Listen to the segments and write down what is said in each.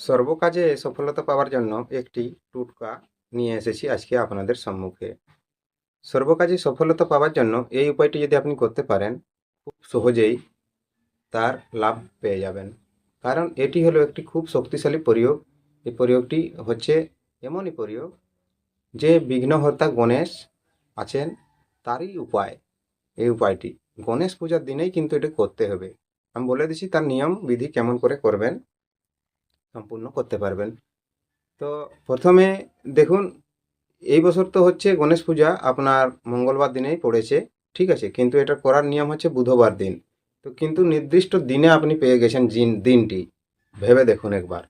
সর্বকাজে সফলতা পাওয়ার জন্য একটি টোটকা নিয়ে এসেছি আজকে আপনাদের সম্মুখে। সর্বকাজে সফলতা পাওয়ার জন্য এই উপায়টি যদি আপনি করতে পারেন, খুব সহজেই তার লাভ পেয়ে যাবেন। কারণ এটি হলো একটি খুব শক্তিশালী প্রয়োগ। এই প্রয়োগটি হচ্ছে এমনই প্রয়োগ যে বিঘ্নহর্তা গণেশ আছেন, তারই উপায়। এই উপায়টি গণেশ পূজার দিনেই কিন্তু এটা করতে হবে। আমি বলে দিচ্ছি তার নিয়ম বিধি কেমন করে করবেন, সম্পূর্ণ করতে পারবেন। তো প্রথমে দেখুন, এই বছর তো হচ্ছে গণেশ পূজা আপনার মঙ্গলবার দিনেই পড়েছে, ঠিক আছে, কিন্তু এটা করার নিয়ম হচ্ছে বুধবার দিন। তো কিন্তু নির্দিষ্ট দিনে আপনি পেয়ে গেছেন দিনটি, ভেবে দেখুন একবার।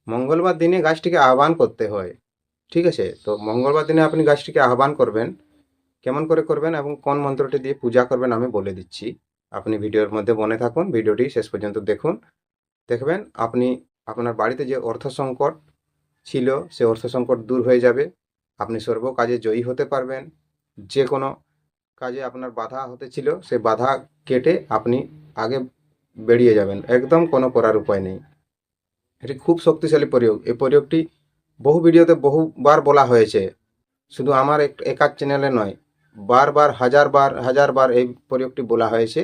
মঙ্গলবার দিনে গাছটিকে আহ্বান করতে হয়, ঠিক আছে। তো মঙ্গলবার দিনে আপনি গাছটিকে আহ্বান করবেন, কেমন করে করবেন এবং কোন মন্ত্রটি দিয়ে পূজা করবেন আমি বলে দিচ্ছি। আপনি ভিডিওর মধ্যে বনে থাকুন, ভিডিওটি শেষ পর্যন্ত দেখুন। দেখবেন আপনি আপনার বাড়িতে যে অর্থ সংকট ছিল সে অর্থ সংকট দূর হয়ে যাবে। আপনি সর্ব কাজে জয়ী হতে পারবেন। যে কোনো কাজে আপনার বাধা হতে ছিল সে বাধা কেটে আপনি আগে বেরিয়ে যাবেন, একদম কোনো করার উপায় নেই। এটি খুব শক্তিশালী প্রয়োগ। এই প্রয়োগটি বহু ভিডিওতে বহুবার বলা হয়েছে, শুধু আমার একার চ্যানেলে নয়, বারবার হাজারবার এই প্রয়োগটি বলা হয়েছে।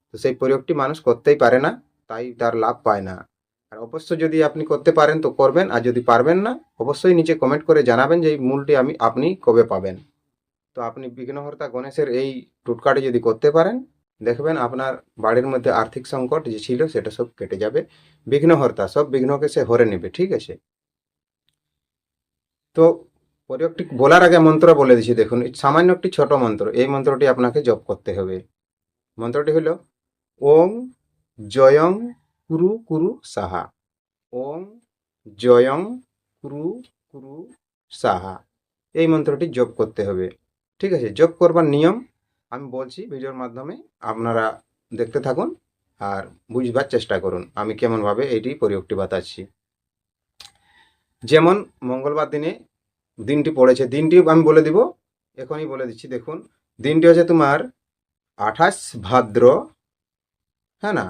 তো সেই প্রয়োগটি মানুষ করতেই পারে না, তাই তার লাভ পায় না। আর অবশ্য যদি আপনি করতে পারেন তো করবেন, আর যদি পারবেন না অবশ্যই নিচে কমেন্ট করে জানাবেন যে এই মূলটি আপনি কবে পাবেন। তো আপনি বিঘ্নহর্তা গণেশের এই টোটকাটি যদি করতে পারেন, দেখবেন আপনার বাড়ির মধ্যে আর্থিক সংকট যে ছিল সেটা সব কেটে যাবে। বিঘ্নহর্তা সব বিঘ্নকে সে হরে নেবে, ঠিক আছে। তো প্রয়োগটি বলার আগে মন্ত্র বলে দিচ্ছি, দেখুন এই সামান্য একটি ছোট মন্ত্র, এই মন্ত্রটি আপনাকে জপ করতে হবে। মন্ত্রটি হলো ওং জয়ং কুরু কুরু সাহা। ওং জয়ং কুরু কুরু সাহা, এই মন্ত্রটি জপ করতে হবে, ঠিক আছে। জপ করবার নিয়ম আমি বলছি ভিডিওর মাধ্যমে, আপনারা দেখতে থাকুন আর বুঝবার চেষ্টা করুন আমি কেমনভাবে এইটি প্রয়োগটি বাতাচ্ছি। যেমন মঙ্গলবার দিনে দিনটি পড়েছে, দিনটি আমি বলে দিব, এখনই বলে দিচ্ছি। দেখুন দিনটি হচ্ছে তোমার 28 ভাদ্র, হ্যাঁ না,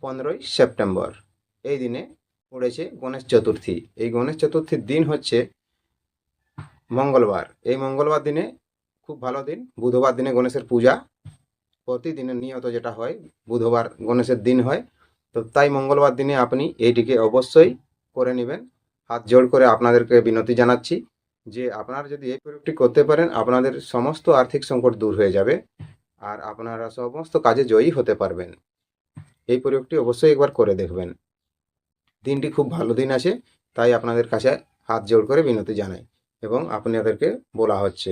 15ই সেপ্টেম্বর। এই দিনে পড়েছে গণেশ চতুর্থী। এই গণেশ চতুর্থীর দিন হচ্ছে মঙ্গলবার। এই মঙ্গলবার দিনে খুব ভালো দিন। বুধবার দিনে গণেশের পূজা প্রতিদিনের নিয়ত যেটা হয়, বুধবার গণেশের দিন হয়। তো তাই মঙ্গলবার দিনে আপনি এইটিকে অবশ্যই করে নেবেন। হাত জোড় করে আপনাদেরকে বিনতি জানাচ্ছি যে আপনারা যদি এই প্রয়োগটি করতে পারেন, আপনাদের সমস্ত আর্থিক সংকট দূর হয়ে যাবে আর আপনারা সমস্ত কাজে জয়ী হতে পারবেন। এই প্রয়োগটি অবশ্যই একবার করে দেখবেন। দিনটি খুব ভালো দিন আছে, তাই আপনাদের কাছে হাত জোড় করে বিনতি জানাই এবং আপনাদেরকে বলা হচ্ছে।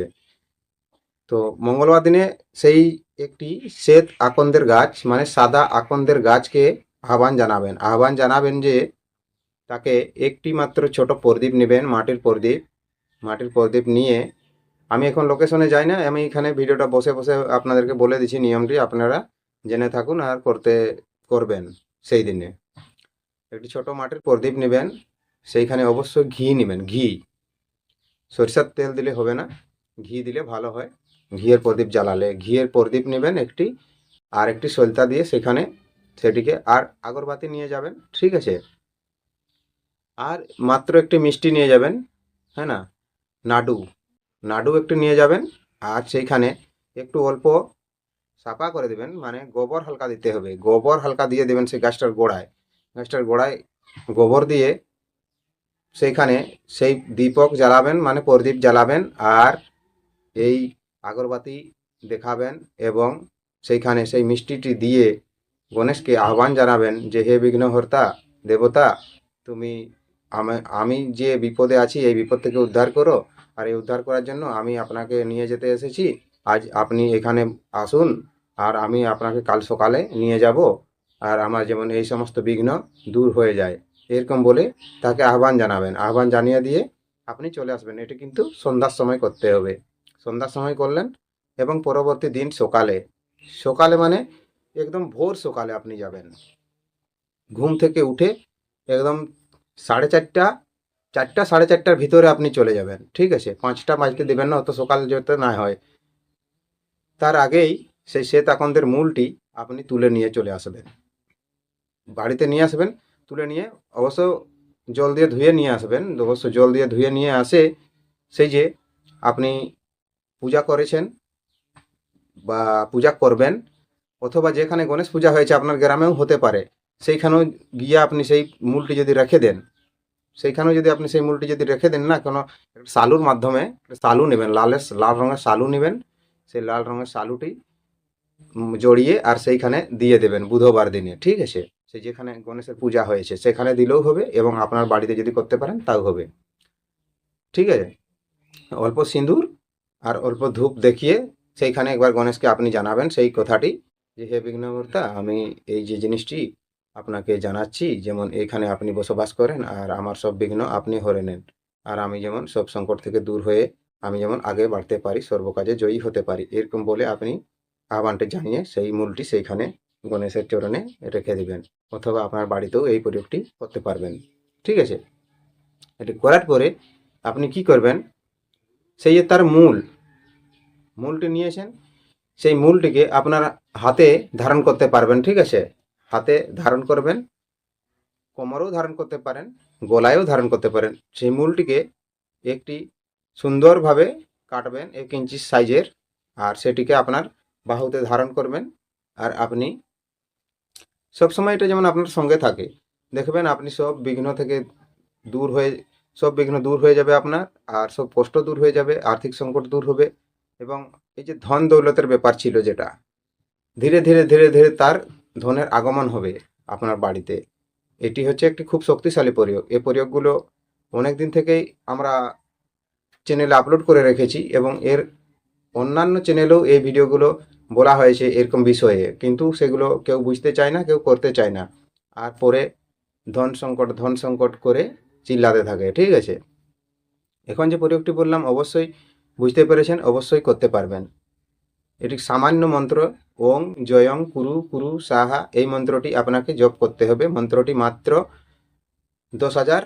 তো মঙ্গলবার দিনে সেই একটি শ্বেত আকন্দের গাছ, মানে সাদা আকন্দের গাছকে আহ্বান জানাবেন যে তাকে একটি মাত্র ছোট প্রদীপ নেবেন, মাটির প্রদীপ নিয়ে, আমি এখন লোকেশনে যাই না, আমি এখানে ভিডিওটা বসে বসে আপনাদেরকে বলে দিচ্ছি নিয়মটি, আপনারা জেনে থাকুন আর করবেন। সেই দিনে একটি ছোট মাটির প্রদীপ নেবেন, সেইখানে অবশ্যই ঘি নেবেন, ঘি, সরিষার তেল দিলে হবে না, ঘি দিলে ভালো হয়। ঘিয়ের প্রদীপ জ্বালালে ঘিয়ের প্রদীপ নেবেন একটি, আর একটি সলতা দিয়ে সেখানে সেটিকে, আর আগরবাতি নিয়ে যাবেন, ঠিক আছে। আর মাত্র একটি মিষ্টি নিয়ে যাবেন, হ্যাঁ না, নাড়ু, নাড়ু একটু নিয়ে যাবেন। আর সেইখানে একটু অল্প সাপা করে দেবেন, মানে গোবর হালকা দিতে হবে, গোবর হালকা দিয়ে দেবেন সেই গাছটার গোড়ায় গোবর দিয়ে সেইখানে সেই দীপক জ্বালাবেন, মানে প্রদীপ জ্বালাবেন, আর এই আগরবাতি দেখাবেন এবং সেইখানে সেই মিষ্টিটি দিয়ে গণেশকে আহ্বান জানাবেন যে হে বিঘ্নহর্তা দেবতা, তুমি আমি যে বিপদে আছি এই বিপদ থেকে উদ্ধার করো। আর এই উদ্ধার করার জন্য আমি আপনাকে নিয়ে যেতে এসেছি, আজ আপনি এখানে আসুন আর আমি আপনাকে কাল সকালে নিয়ে যাব, আর আমার যেমন এই সমস্ত বিঘ্ন দূর হয়ে যায়, এরকম বলে তাকে আহ্বান জানিয়ে দিয়ে আপনি চলে আসবেন। এটি কিন্তু সন্ধ্যার সময় করতে হবে, সন্ধ্যার সময় করলেন এবং পরবর্তী দিন সকালে, সকালে মানে একদম ভোর সকালে আপনি যাবেন, ঘুম থেকে উঠে একদম 4:30, 4টা 4:30টার ভিতরে আপনি চলে যাবেন, ঠিক আছে। 5টা বাজতে দেবেন না, অত সকাল যেতে না হয়। তার আগেই সেই শ্বেত আকন্দের মূলটি আপনি তুলে নিয়ে চলে আসবেন, বাড়িতে নিয়ে আসবেন। তুলে নিয়ে অবশ্য জল দিয়ে ধুয়ে নিয়ে আসবেন, অবশ্য জল দিয়ে ধুয়ে নিয়ে আসে সেই যে আপনি পূজা করেছেন বা পূজা করবেন, অথবা যেখানে গণেশ পূজা হয়েছে আপনার গ্রামেও হতে পারে, সেইখানেও গিয়ে আপনি সেই মূলটি যদি রেখে দেন, সেইখানেও যদি আপনি সেই মূলটি যদি রেখে দেন না, কোনো একটা শালুর মাধ্যমে শালু নেবেন, লাল রঙের শালু নেবেন, সেই লাল রঙের শালুটি জড়িয়ে আর সেইখানে দিয়ে দেবেন বুধবার দিনে, ঠিক আছে? সেই যেখানে গণেশের পূজা হয়েছে সেখানে দিলেও হবে, এবং আপনার বাড়িতে যদি করতে পারেন তাও হবে, ঠিক আছে? অল্প সিঁদুর আর অল্প ধূপ দেখিয়ে সেইখানে একবার গণেশকে আপনি জানাবেন সেই কথাটি, যে হে বিঘ্নহর্তা, আমি এই যে জিনিসটি আপনাকে জানাচ্ছি, যেমন এইখানে আপনি বসবাস করেন আর আমার সব বিঘ্ন আপনি হরে নেন, আর আমি যেমন সব সংকট থেকে দূর হয়ে আমি যেমন আগে বাড়তে পারি, সর্বকাজে জয়ী হতে পারি, এরকম বলে আপনি আহ্বানটি জানিয়ে সেই মূলটি সেইখানে গণেশের চরণে রেখে দিবেন, অথবা আপনার বাড়িতেও এই প্রয়োগটি করতে পারবেন, ঠিক আছে? এটি করার পরে আপনি কি করবেন, সেই যে তার মূলটি নিয়েছেন, সেই মূলটিকে আপনার হাতে ধারণ করতে পারবেন, ঠিক আছে? হাতে ধারণ করবেন, কোমরেও ধারণ করতে পারেন, গলায়ও ধারণ করতে পারেন। সেই মূলটিকে একটি সুন্দরভাবে কাটবেন 1 ইঞ্চি সাইজের, আর সেটিকে আপনার বাহুতে ধারণ করবেন, আর আপনি সবসময় এটা যেমন আপনার সঙ্গে থাকে, দেখবেন আপনি সব বিঘ্ন দূর হয়ে যাবে আপনার, আর সব কষ্ট দূর হয়ে যাবে, আর্থিক সংকট দূর হবে, এবং এই যে ধন দৌলতের ব্যাপার ছিল যেটা, ধীরে ধীরে ধীরে ধীরে তার ধনের আগমন হবে আপনার বাড়িতে। এটি হচ্ছে একটি খুব শক্তিশালী প্রয়োগ। এই প্রয়োগগুলো অনেক দিন থেকেই আমরা চ্যানেলে আপলোড করে রেখেছি, এবং এর অন্যান্য চ্যানেলেও এই ভিডিওগুলো বলা হয়েছে এরকম বিষয়ে, কিন্তু সেগুলো কেউ বুঝতে চায় না, কেউ করতে চায় না, আর পরে ধন সংকট করে চিল্লাতে থাকে, ঠিক আছে? এখন যে প্রয়োগটি বললাম অবশ্যই বুঝতে পেরেছেন, অবশ্যই করতে পারবেন। এটি সামান্য মন্ত্র, ওং জয়ং কুরু কুরু সাহা, এই মন্ত্রটি আপনাকে জপ করতে হবে। মন্ত্রটি মাত্র 10,000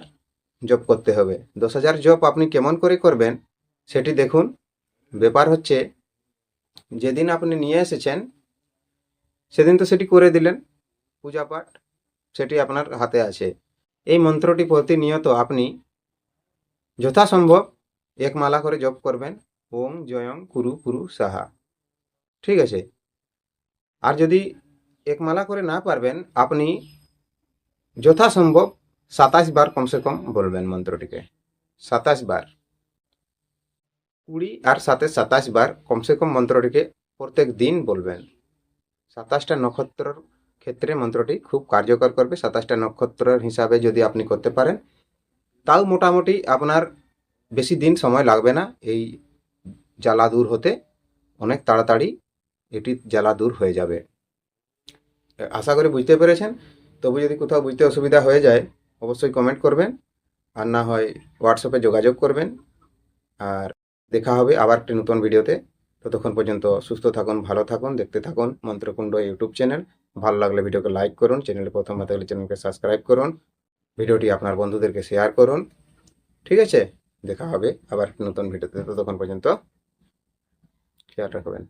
জপ করতে হবে। 10,000 জপ আপনি কেমন করে করবেন সেটি দেখুন। ব্যাপার হচ্ছে, যেদিন আপনি নিয়ে এসেছেন সেদিন তো সেটি করে দিলেন পূজা পাঠ, সেটি আপনার হাতে আছে। এই মন্ত্রটি প্রতিনিয়ত আপনি যথাসম্ভব 1 মালা করে জপ করবেন, ওং জয়ং কুরু কুরু সাহা, ঠিক আছে? আর যদি 1 মালা করে না পারবেন, আপনি যথাসম্ভব 27 বার কমসে কম বলবেন মন্ত্রটিকে। 27 বার, 20 আর 7 27 বার কমসে কম মন্ত্রটিকে প্রত্যেক দিন বলবেন। 27টা নক্ষত্রের ক্ষেত্রে মন্ত্রটি খুব কার্যকর করবে। 27টা নক্ষত্রের হিসাবে যদি আপনি করতে পারেন, তাও মোটামুটি আপনার বেশি দিন সময় লাগবে না এই জ্বালা দূর হতে, অনেক তাড়াতাড়ি এটি জ্বালা দূর হয়ে যাবে। আশা করি বুঝতে পেরেছেন। তবু যদি কোথাও বুঝতে অসুবিধা হয়ে যায় অবশ্যই কমেন্ট করবেন, আর না হয় হোয়াটসঅ্যাপে যোগাযোগ করবেন। আর দেখা হবে আবার একটি নতুন ভিডিওতে। ততক্ষণ পর্যন্ত সুস্থ থাকুন, ভালো থাকুন, দেখতে থাকুন মন্ত্রকুণ্ড ইউটিউব চ্যানেল। ভালো লাগলে ভিডিওকে লাইক করুন, চ্যানেলে প্রথম হতে হলে চ্যানেলকে সাবস্ক্রাইব করুন, ভিডিওটি আপনার বন্ধুদেরকে শেয়ার করুন, ঠিক আছে? দেখা হবে আবার একটি নতুন ভিডিওতে। ততক্ষণ পর্যন্ত খেয়াল রাখবেন।